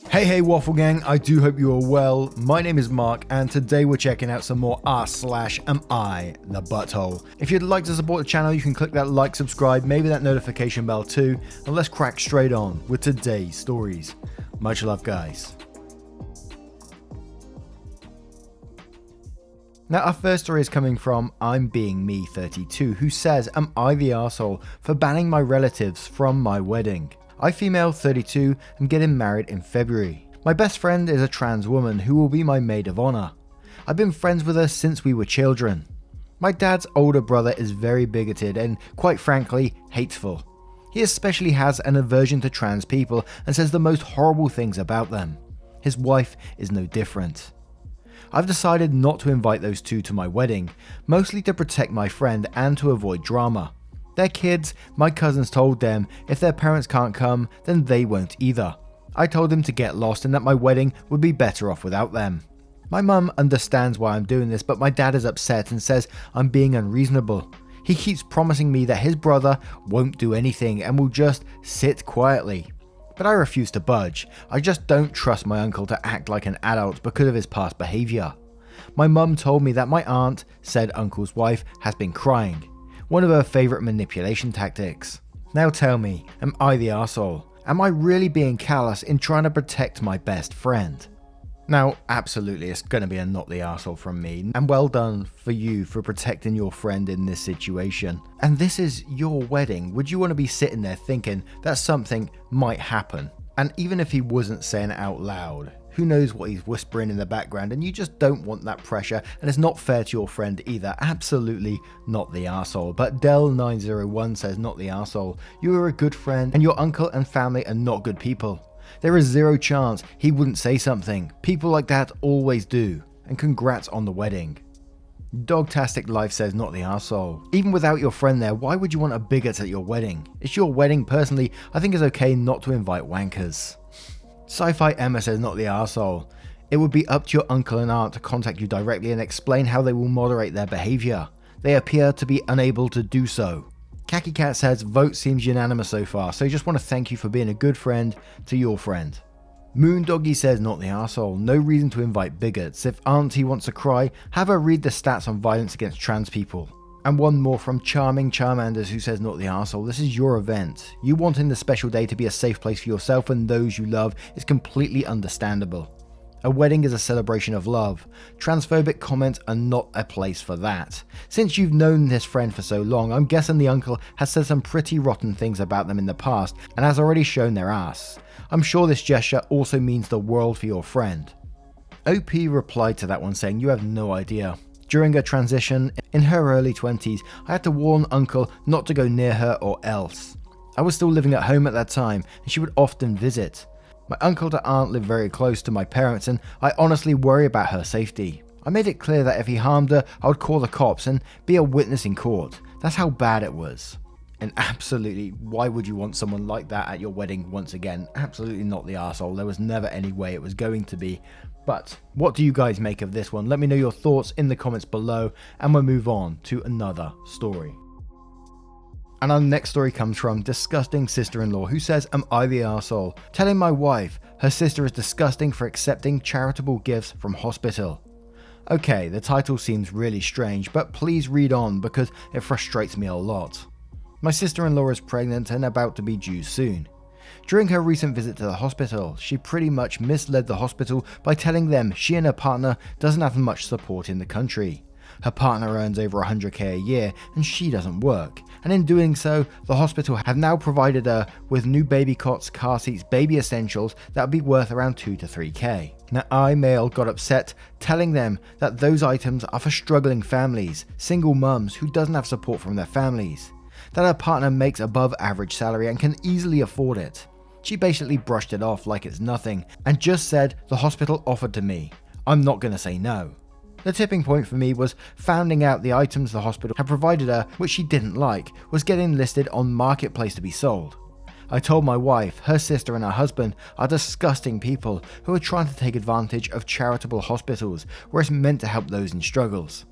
Hey Waffle Gang, I do hope you are well. My name is Mark and today we're checking out some more r/AmITheButtHole. If you'd like to support the channel, you can click that like, subscribe, maybe that notification bell too, and let's crack straight on with today's stories. Much love, guys. Now our first story is coming from I'm Being Me 32, who says, am I the arsehole for banning my relatives from my wedding? I, female 32, am getting married in February. My best friend is a trans woman who will be my maid of honor. I've been friends with her since we were children. My dad's older brother is very bigoted and, quite frankly, hateful. He especially has an aversion to trans people and says the most horrible things about them. His wife is no different. I've decided not to invite those two to my wedding, mostly to protect my friend and to avoid drama. They're kids, my cousins told them if their parents can't come, then they won't either. I told them to get lost and that my wedding would be better off without them. My mum understands why I'm doing this, but my dad is upset and says I'm being unreasonable. He keeps promising me that his brother won't do anything and will just sit quietly. But I refuse to budge. I just don't trust my uncle to act like an adult because of his past behaviour. My mum told me that my aunt, said uncle's wife, has been crying. One of her favourite manipulation tactics. Now tell me, am I the arsehole? Am I really being callous in trying to protect my best friend? Now, absolutely, it's going to be a not the arsehole from me, and well done for you for protecting your friend in this situation. And this is your wedding. Would you want to be sitting there thinking that something might happen? And even if he wasn't saying it out loud, who knows what he's whispering in the background, and you just don't want that pressure, and it's not fair to your friend either. Absolutely not the arsehole. But Del901 says not the arsehole. You are a good friend, and your uncle and family are not good people. There is zero chance he wouldn't say something. People like that always do. And congrats on the wedding. Dogtastic Life says not the arsehole. Even without your friend there, why would you want a bigot at your wedding? It's your wedding. Personally, I think it's okay not to invite wankers. Sci-Fi Emma says not the arsehole. It would be up to your uncle and aunt to contact you directly and explain how they will moderate their behaviour. They appear to be unable to do so. Khaki Cat says vote seems unanimous so far, so just want to thank you for being a good friend to your friend. Moondoggy says not the arsehole. No reason to invite bigots. If auntie wants to cry, have her read the stats on violence against trans people. And one more from Charming Charmanders who says not the arsehole. This is your event. You wanting the special day to be a safe place for yourself and those you love is completely understandable. A wedding is a celebration of love. Transphobic comments are not a place for that. Since you've known this friend for so long, I'm guessing the uncle has said some pretty rotten things about them in the past and has already shown their ass. I'm sure this gesture also means the world for your friend. OP replied to that one saying you have no idea. During her transition, in her early 20s, I had to warn uncle not to go near her or else. I was still living at home at that time and she would often visit. My uncle to aunt live very close to my parents and I honestly worry about her safety. I made it clear that if he harmed her, I would call the cops and be a witness in court. That's how bad it was. And absolutely, why would you want someone like that at your wedding once again? Absolutely not the arsehole. There was never any way it was going to be. But what do you guys make of this one? Let me know your thoughts in the comments below and we'll move on to another story. And our next story comes from Disgusting Sister-in-Law who says, am I the arsehole? Telling my wife her sister is disgusting for accepting charitable gifts from hospital. Okay, the title seems really strange, but please read on because it frustrates me a lot. My sister-in-law is pregnant and about to be due soon. During her recent visit to the hospital, she pretty much misled the hospital by telling them she and her partner doesn't have much support in the country. Her partner earns over 100k a year and she doesn't work, and in doing so, the hospital have now provided her with new baby cots, car seats, baby essentials that would be worth around 2 to 3k. Now I, male, got upset telling them that those items are for struggling families, single mums who doesn't have support from their families. That her partner makes above average salary and can easily afford it. She basically brushed it off like it's nothing and just said the hospital offered to me. I'm not going to say no. The tipping point for me was finding out the items the hospital had provided her, which she didn't like, was getting listed on Marketplace to be sold. I told my wife, her sister and her husband are disgusting people who are trying to take advantage of charitable hospitals where it's meant to help those in struggles.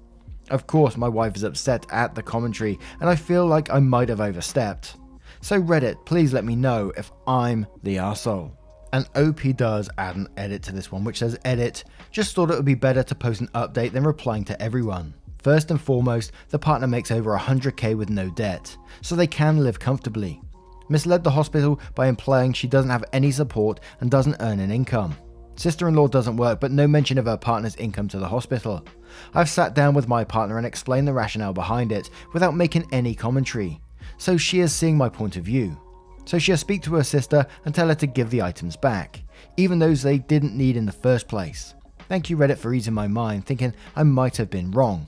Of course, my wife is upset at the commentary and I feel like I might have overstepped. So Reddit, please let me know if I'm the arsehole. And OP does add an edit to this one, which says, edit, just thought it would be better to post an update than replying to everyone. First and foremost, the partner makes over 100k with no debt, so they can live comfortably. Misled the hospital by implying she doesn't have any support and doesn't earn an income. Sister-in-law doesn't work, but no mention of her partner's income to the hospital. I've sat down with my partner and explained the rationale behind it without making any commentary, so she is seeing my point of view. So she'll speak to her sister and tell her to give the items back, even those they didn't need in the first place. Thank you Reddit for easing my mind, thinking I might have been wrong.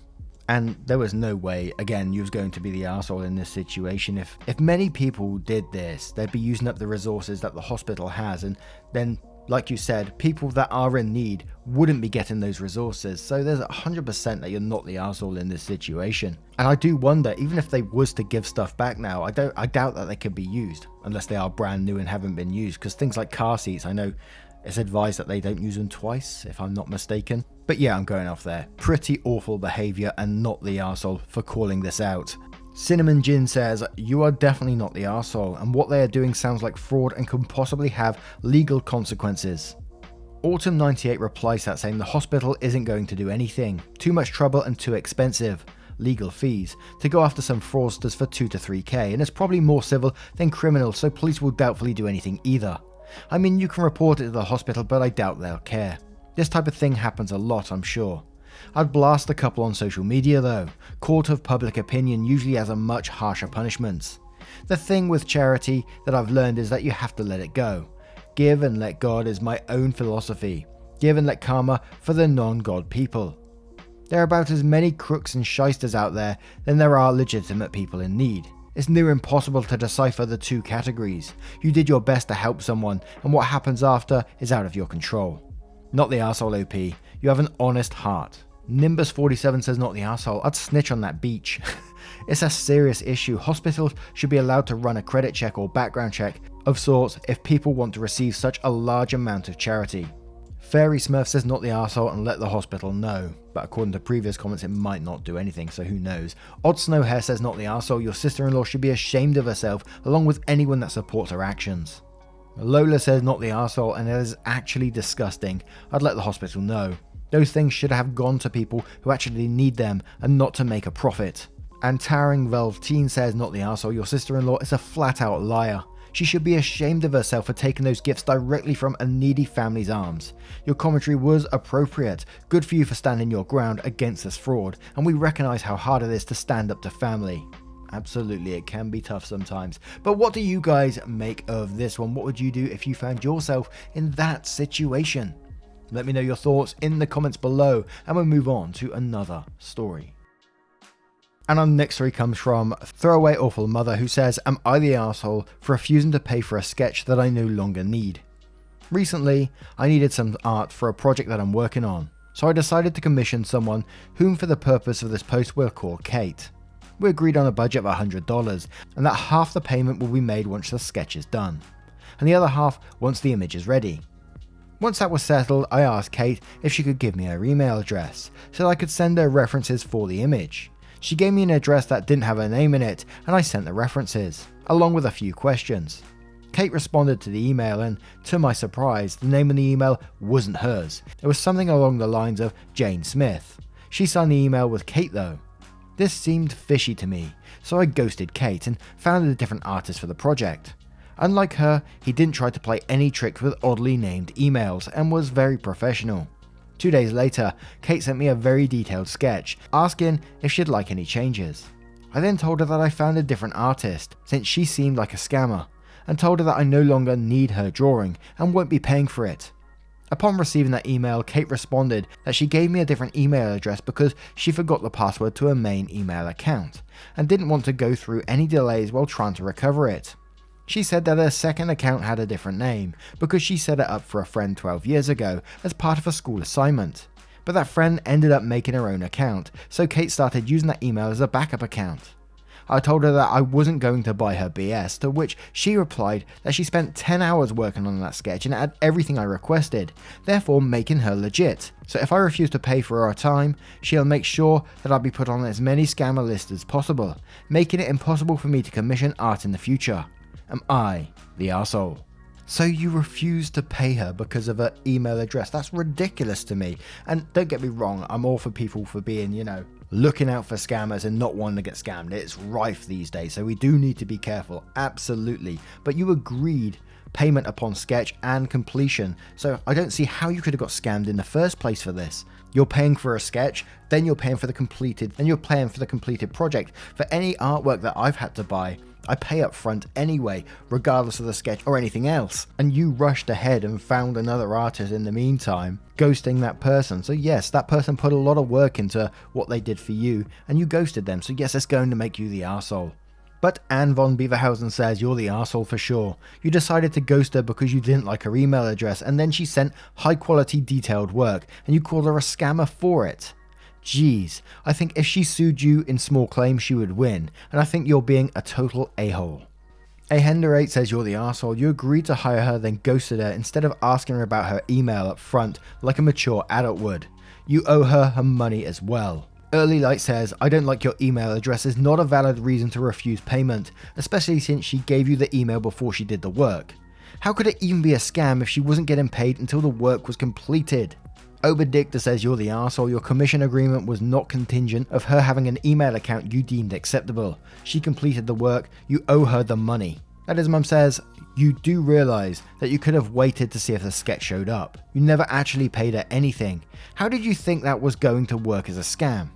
And there was no way, again, you was going to be the arsehole in this situation. If many people did this, they'd be using up the resources that the hospital has, and then, like you said, people that are in need wouldn't be getting those resources. So there's 100% that you're not the arsehole in this situation. And I do wonder, even if they was to give stuff back now, I doubt that they could be used unless they are brand new and haven't been used, because things like car seats, I know it's advised that they don't use them twice, if I'm not mistaken. But yeah, I'm going off there. Pretty awful behavior and not the arsehole for calling this out. Cinnamon Gin says, you are definitely not the arsehole, and what they are doing sounds like fraud and can possibly have legal consequences. Autumn98 replies that saying the hospital isn't going to do anything. Too much trouble and too expensive. Legal fees to go after some fraudsters for 2 to 3k, and it's probably more civil than criminal, so police will doubtfully do anything either. I mean, you can report it to the hospital, but I doubt they'll care. This type of thing happens a lot, I'm sure. I'd blast the couple on social media though. Court of public opinion usually has a much harsher punishment. The thing with charity that I've learned is that you have to let it go. Give and let God is my own philosophy. Give and let karma for the non-God people. There are about as many crooks and shysters out there than there are legitimate people in need. It's near impossible to decipher the two categories. You did your best to help someone, and what happens after is out of your control. Not the arsehole OP, you have an honest heart. Nimbus47 says not the arsehole, I'd snitch on that beach. It's a serious issue. Hospitals should be allowed to run a credit check or background check of sorts if people want to receive such a large amount of charity. Fairy Smurf says not the arsehole and let the hospital know, but according to previous comments it might not do anything, so who knows. Odd Snow Hair says not the arsehole, your sister-in-law should be ashamed of herself along with anyone that supports her actions. Lola says not the arsehole and it is actually disgusting, I'd let the hospital know. Those things should have gone to people who actually need them and not to make a profit. And Towering Velve Teen says not the arsehole, your sister-in-law is a flat out liar. She should be ashamed of herself for taking those gifts directly from a needy family's arms. Your commentary was appropriate. Good for you for standing your ground against this fraud, and we recognise how hard it is to stand up to family. Absolutely, it can be tough sometimes. But what do you guys make of this one? What would you do if you found yourself in that situation? Let me know your thoughts in the comments below, and we'll move on to another story. And our next story comes from Throwaway Awful Mother, who says, am I the arsehole for refusing to pay for a sketch that I no longer need? Recently, I needed some art for a project that I'm working on, so I decided to commission someone whom for the purpose of this post we'll call Kate. We agreed on a budget of $100, and that half the payment will be made once the sketch is done, and the other half once the image is ready. Once that was settled, I asked Kate if she could give me her email address, so that I could send her references for the image. She gave me an address that didn't have her name in it, and I sent the references, along with a few questions. Kate responded to the email, and to my surprise, the name in the email wasn't hers. It was something along the lines of Jane Smith. She signed the email with Kate though. This seemed fishy to me, so I ghosted Kate and found a different artist for the project. Unlike her, he didn't try to play any tricks with oddly named emails and was very professional. 2 days later, Kate sent me a very detailed sketch, asking if she'd like any changes. I then told her that I found a different artist, since she seemed like a scammer, and told her that I no longer need her drawing and won't be paying for it. Upon receiving that email, Kate responded that she gave me a different email address because she forgot the password to her main email account, and didn't want to go through any delays while trying to recover it. She said that her second account had a different name because she set it up for a friend 12 years ago as part of a school assignment, but that friend ended up making her own account, so Kate started using that email as a backup account. I told her that I wasn't going to buy her BS, to which she replied that she spent 10 hours working on that sketch and had everything I requested, therefore making her legit. So if I refuse to pay for her time, she'll make sure that I'll be put on as many scammer lists as possible, making it impossible for me to commission art in the future. Am I the arsehole? So you refuse to pay her because of her email address? That's ridiculous to me. And don't get me wrong, I'm all for people for being, looking out for scammers and not wanting to get scammed. It's rife these days, so we do need to be careful, absolutely. But you agreed payment upon sketch and completion, so I don't see how you could have got scammed in the first place for this. You're paying for a sketch, then you're paying for the completed project. For any artwork that I've had to buy, I pay up front anyway, regardless of the sketch or anything else. And you rushed ahead and found another artist in the meantime, ghosting that person. So yes, that person put a lot of work into what they did for you, and you ghosted them. So yes, it's going to make you the arsehole. But Anne von Beaverhausen says you're the arsehole for sure. You decided to ghost her because you didn't like her email address, and then she sent high quality detailed work, and you called her a scammer for it. Jeez, I think if she sued you in small claims she would win, and I think you're being a total a-hole. Ahender8 says you're the arsehole. You agreed to hire her, then ghosted her instead of asking her about her email up front like a mature adult would. You owe her her money as well. Early Light says, I don't like your email address is not a valid reason to refuse payment, especially since she gave you the email before she did the work. How could it even be a scam if she wasn't getting paid until the work was completed? Oberdictor says you're the arsehole. Your commission agreement was not contingent of her having an email account you deemed acceptable. She completed the work, you owe her the money. That is, Mum says, you do realise that you could have waited to see if the sketch showed up. You never actually paid her anything. How did you think that was going to work as a scam?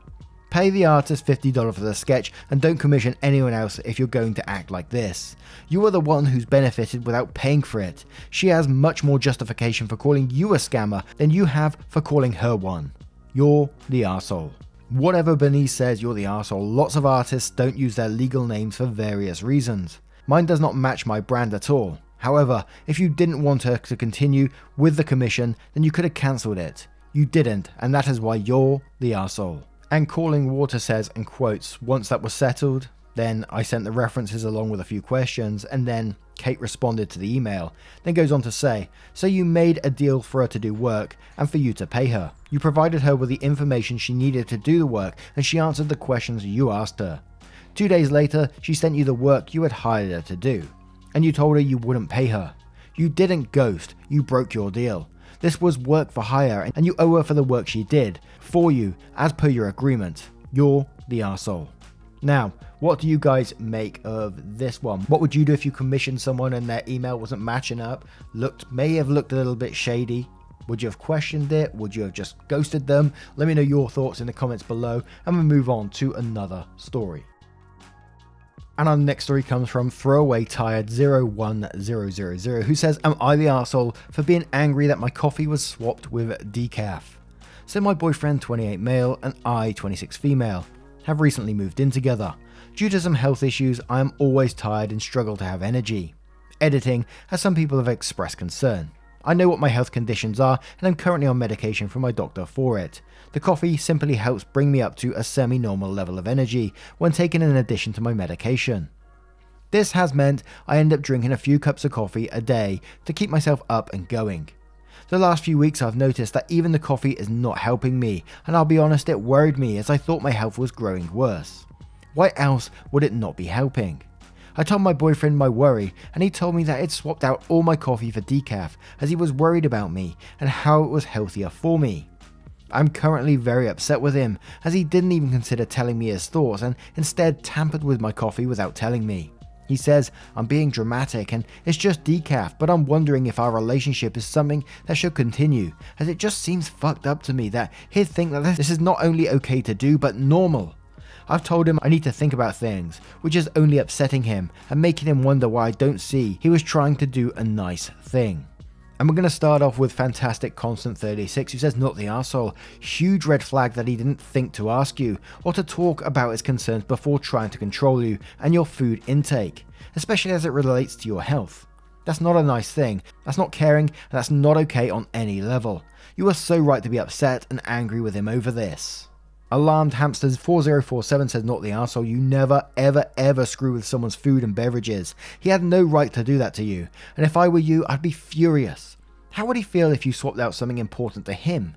Pay the artist $50 for the sketch and don't commission anyone else if you're going to act like this. You are the one who's benefited without paying for it. She has much more justification for calling you a scammer than you have for calling her one. You're the arsehole. Whatever Bernice says, you're the arsehole. Lots of artists don't use their legal names for various reasons. Mine does not match my brand at all. However, if you didn't want her to continue with the commission, then you could have cancelled it. You didn't, and that is why you're the arsehole. And Calling Water says, and quotes, once that was settled, then I sent the references along with a few questions, and then Kate responded to the email. Then goes on to say, so you made a deal for her to do work and for you to pay her. You provided her with the information she needed to do the work, and she answered the questions you asked her. 2 days later, she sent you the work you had hired her to do, and you told her you wouldn't pay her. You didn't ghost, you broke your deal. This was work for hire, and you owe her for the work she did for you as per your agreement. You're the arsehole. Now, what do you guys make of this one? What would you do if you commissioned someone and their email wasn't matching up, may have looked a little bit shady? Would you have questioned it? Would you have just ghosted them? Let me know your thoughts in the comments below, and we'll move on to another story. And our next story comes from Throwaway Tired 01000, who says, am I the arsehole for being angry that my coffee was swapped with decaf? So my boyfriend, 28 male, and I, 26 female, have recently moved in together. Due to some health issues, I am always tired and struggle to have energy. Editing, as some people have expressed concern. I know what my health conditions are, and I'm currently on medication from my doctor for it. The coffee simply helps bring me up to a semi-normal level of energy when taken in addition to my medication. This has meant I end up drinking a few cups of coffee a day to keep myself up and going. The last few weeks I've noticed that even the coffee is not helping me, and I'll be honest, it worried me as I thought my health was growing worse. Why else would it not be helping? I told my boyfriend my worry, and he told me that he'd swapped out all my coffee for decaf as he was worried about me and how it was healthier for me. I'm currently very upset with him as he didn't even consider telling me his thoughts and instead tampered with my coffee without telling me. He says I'm being dramatic and it's just decaf, but I'm wondering if our relationship is something that should continue, as it just seems fucked up to me that he'd think that this is not only okay to do but normal. I've told him I need to think about things, which is only upsetting him and making him wonder why I don't see he was trying to do a nice thing. And we're going to start off with Fantastic Constant 36, who says, not the arsehole. Huge red flag that he didn't think to ask you or to talk about his concerns before trying to control you and your food intake, especially as it relates to your health. That's not a nice thing, that's not caring, and that's not okay on any level. You are so right to be upset and angry with him over this. Alarmed Hamsters 4047 says, not the arsehole. You never ever screw with someone's food and beverages. He had no right to do that to you, and if I were you, I'd be furious. How would he feel if you swapped out something important to him?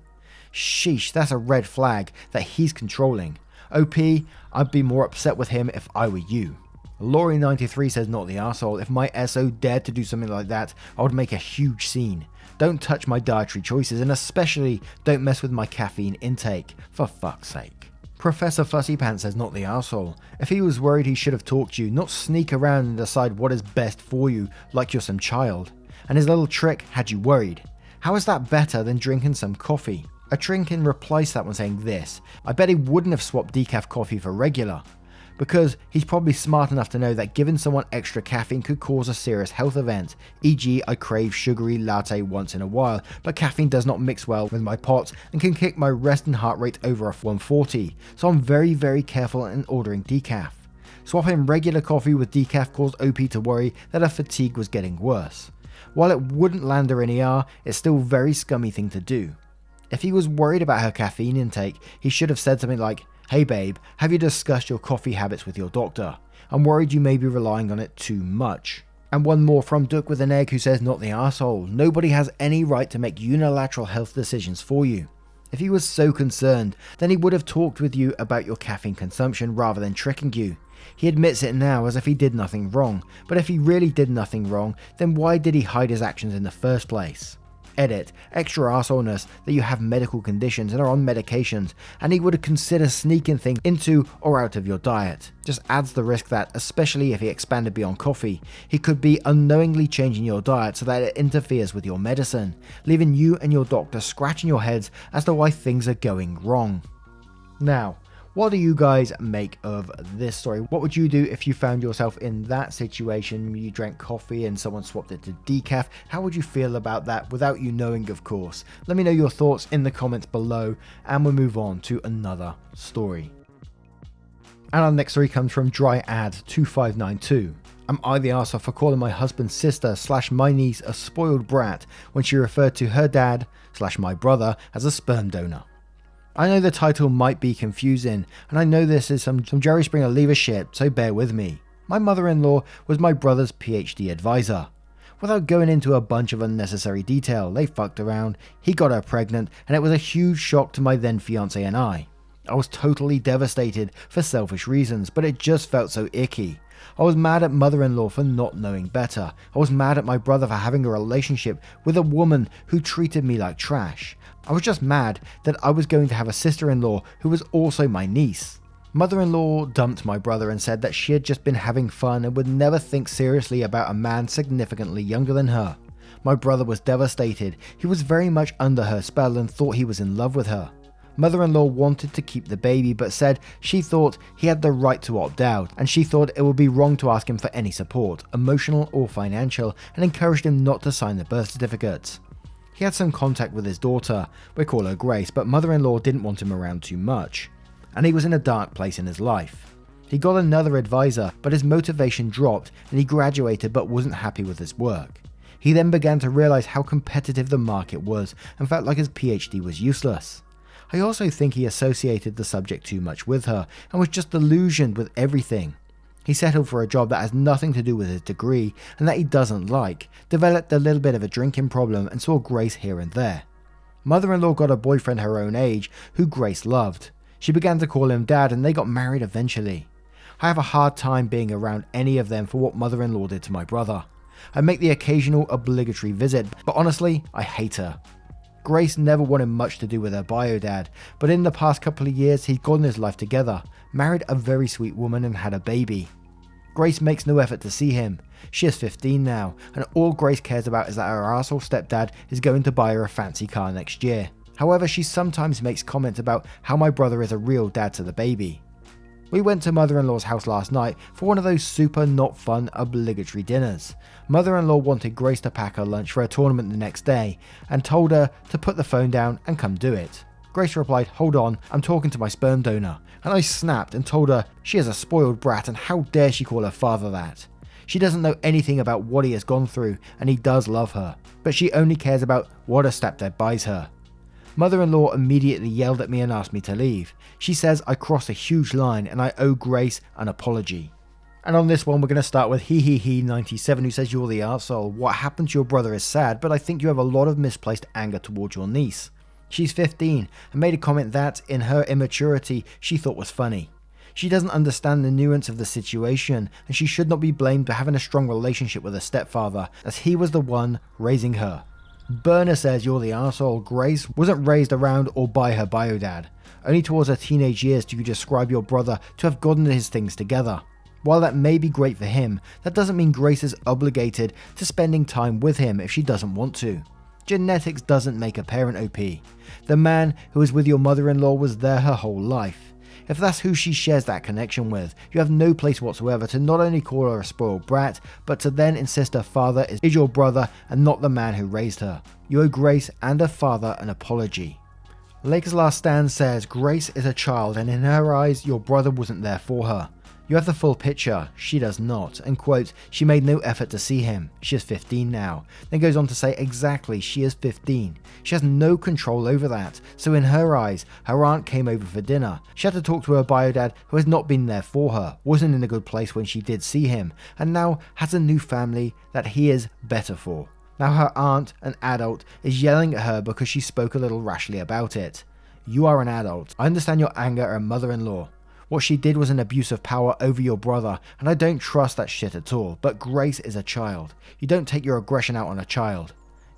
Sheesh, that's a red flag that he's controlling. OP, I'd be more upset with him if I were you. Laurie93 says not the arsehole. If my SO dared to do something like that, I would make a huge scene. Don't touch my dietary choices, and especially don't mess with my caffeine intake, for fuck's sake. Professor Fussy Pants says not the arsehole. If he was worried, he should have talked to you, not sneak around and decide what is best for you like you're some child. And his little trick had you worried. How is that better than drinking some coffee? A Trinkin replaced that one saying this: I bet he wouldn't have swapped decaf coffee for regular, because he's probably smart enough to know that giving someone extra caffeine could cause a serious health event, e.g. I crave sugary latte once in a while, but caffeine does not mix well with my pot and can kick my resting heart rate over 140, so I'm very careful in ordering decaf. Swapping regular coffee with decaf caused OP to worry that her fatigue was getting worse. While it wouldn't land her in ER, it's still a very scummy thing to do. If he was worried about her caffeine intake, he should have said something like, hey babe, have you discussed your coffee habits with your doctor? I'm worried you may be relying on it too much. And one more from Duck with an Egg who says not the arsehole. Nobody has any right to make unilateral health decisions for you. If he was so concerned, then he would have talked with you about your caffeine consumption rather than tricking you. He admits it now as if he did nothing wrong, but if he really did nothing wrong, then why did he hide his actions in the first place? Edit, extra arseholeness that you have medical conditions and are on medications, and he would consider sneaking things into or out of your diet. Just adds the risk that, especially if he expanded beyond coffee, he could be unknowingly changing your diet so that it interferes with your medicine, leaving you and your doctor scratching your heads as to why things are going wrong. Now, what do you guys make of this story? What would you do if you found yourself in that situation? You drank coffee and someone swapped it to decaf. How would you feel about that without you knowing, of course? Let me know your thoughts in the comments below, and we'll move on to another story. And our next story comes from Dryad2592. Am I the arsehole for calling my husband's sister / my niece a spoiled brat when she referred to her dad / my brother as a sperm donor? I know the title might be confusing, and I know this is some Jerry Springer lever shit, so bear with me. My mother-in-law was my brother's PhD advisor. Without going into a bunch of unnecessary detail, they fucked around, he got her pregnant, and it was a huge shock to my then fiance and I. I was totally devastated for selfish reasons, but it just felt so icky. I was mad at mother-in-law for not knowing better. I was mad at my brother for having a relationship with a woman who treated me like trash. I was just mad that I was going to have a sister-in-law who was also my niece. Mother-in-law dumped my brother and said that she had just been having fun and would never think seriously about a man significantly younger than her. My brother was devastated. He was very much under her spell and thought he was in love with her. Mother-in-law wanted to keep the baby but said she thought he had the right to opt out, and she thought it would be wrong to ask him for any support, emotional or financial, and encouraged him not to sign the birth certificates. He had some contact with his daughter, we call her Grace, but mother-in-law didn't want him around too much, and he was in a dark place in his life. He got another advisor, but his motivation dropped and he graduated but wasn't happy with his work. He then began to realize how competitive the market was and felt like his PhD was useless. I also think he associated the subject too much with her and was just delusioned with everything. He settled for a job that has nothing to do with his degree and that he doesn't like, developed a little bit of a drinking problem and saw Grace here and there. Mother-in-law got a boyfriend her own age who Grace loved. She began to call him dad and they got married eventually. I have a hard time being around any of them for what mother-in-law did to my brother. I make the occasional obligatory visit, but honestly, I hate her. Grace never wanted much to do with her bio dad, but in the past couple of years he'd gotten his life together, married a very sweet woman and had a baby. Grace makes no effort to see him. She is 15 now, and all Grace cares about is that her arsehole stepdad is going to buy her a fancy car next year. However, she sometimes makes comments about how my brother is a real dad to the baby. We went to mother-in-law's house last night for one of those super not fun obligatory dinners. Mother-in-law wanted Grace to pack her lunch for a tournament the next day and told her to put the phone down and come do it. Grace replied, "Hold on, I'm talking to my sperm donor," and I snapped and told her she is a spoiled brat and how dare she call her father that. She doesn't know anything about what he has gone through and he does love her, but she only cares about what her stepdad buys her. Mother-in-law immediately yelled at me and asked me to leave. She says I crossed a huge line and I owe Grace an apology. And on this one we're going to start with He97 who says, "You're the arsehole. What happened to your brother is sad, but I think you have a lot of misplaced anger towards your niece. She's 15 and made a comment that, in her immaturity, she thought was funny. She doesn't understand the nuance of the situation, and she should not be blamed for having a strong relationship with her stepfather, as he was the one raising her. Burner says you're the arsehole. Grace wasn't raised around or by her bio dad. Only towards her teenage years do you describe your brother to have gotten his things together. While that may be great for him, that doesn't mean Grace is obligated to spending time with him if she doesn't want to. Genetics doesn't make a parent OP. The man who was with your mother-in-law was there her whole life. If that's who she shares that connection with, you have no place whatsoever to not only call her a spoiled brat, but to then insist her father is your brother and not the man who raised her. You owe Grace and her father an apology. Lakers Last Stand says Grace is a child and in her eyes your brother wasn't there for her. You have the full picture, she does not, and quote, she made no effort to see him, she is 15 now, then goes on to say exactly she is 15, she has no control over that, so in her eyes, her aunt came over for dinner, she had to talk to her bio dad who has not been there for her, wasn't in a good place when she did see him, and now has a new family that he is better for. Now her aunt, an adult, is yelling at her because she spoke a little rashly about it. You are an adult, I understand your anger at her mother-in-law. What she did was an abuse of power over your brother, and I don't trust that shit at all, but Grace is a child. You don't take your aggression out on a child.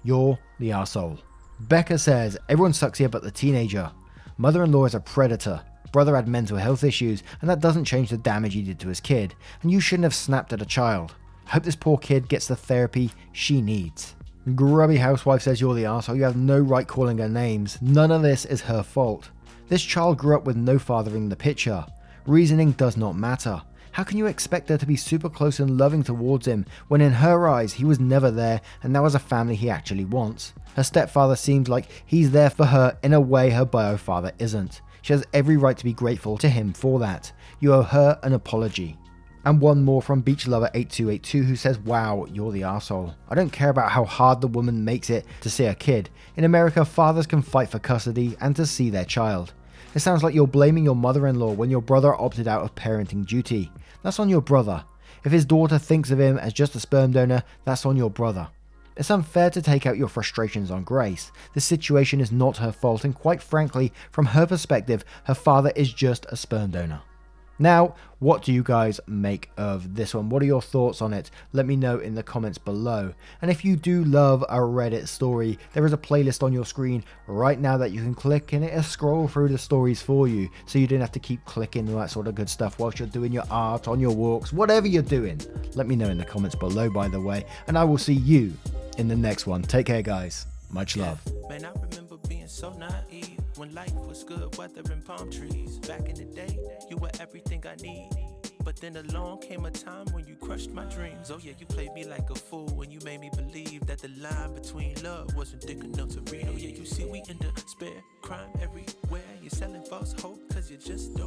You're the arsehole. Becca says, everyone sucks here but the teenager. Mother-in-law is a predator. Brother had mental health issues, and that doesn't change the damage he did to his kid, and you shouldn't have snapped at a child. I hope this poor kid gets the therapy she needs. Grubby Housewife says you're the arsehole, you have no right calling her names. None of this is her fault. This child grew up with no father in the picture. Reasoning does not matter. How can you expect her to be super close and loving towards him when in her eyes he was never there and now has a family he actually wants? Her stepfather seems like he's there for her in a way her bio father isn't. She has every right to be grateful to him for that. You owe her an apology. And one more from BeachLover8282 who says, wow, you're the arsehole. I don't care about how hard the woman makes it to see her kid. In America, fathers can fight for custody and to see their child. It sounds like you're blaming your mother-in-law when your brother opted out of parenting duty. That's on your brother. If his daughter thinks of him as just a sperm donor, that's on your brother. It's unfair to take out your frustrations on Grace. This situation is not her fault, and quite frankly, from her perspective, her father is just a sperm donor. Now, what do you guys make of this one? What are your thoughts on it? Let me know in the comments below. And if you do love a Reddit story, there is a playlist on your screen right now that you can click and it'll scroll through the stories for you, so you don't have to keep clicking all that sort of good stuff whilst you're doing your art, on your walks, whatever you're doing. Let me know in the comments below, by the way, and I will see you in the next one. Take care, guys. Much love. Man, I remember being so naive when life was good, weather and palm trees. Back in the day, you were everything I need. But then along came a time when you crushed my dreams. Oh yeah, you played me like a fool when you made me believe that the line between love wasn't thick enough to read. Oh yeah, you see we in despair, crime everywhere. You're selling false hope cause you just don't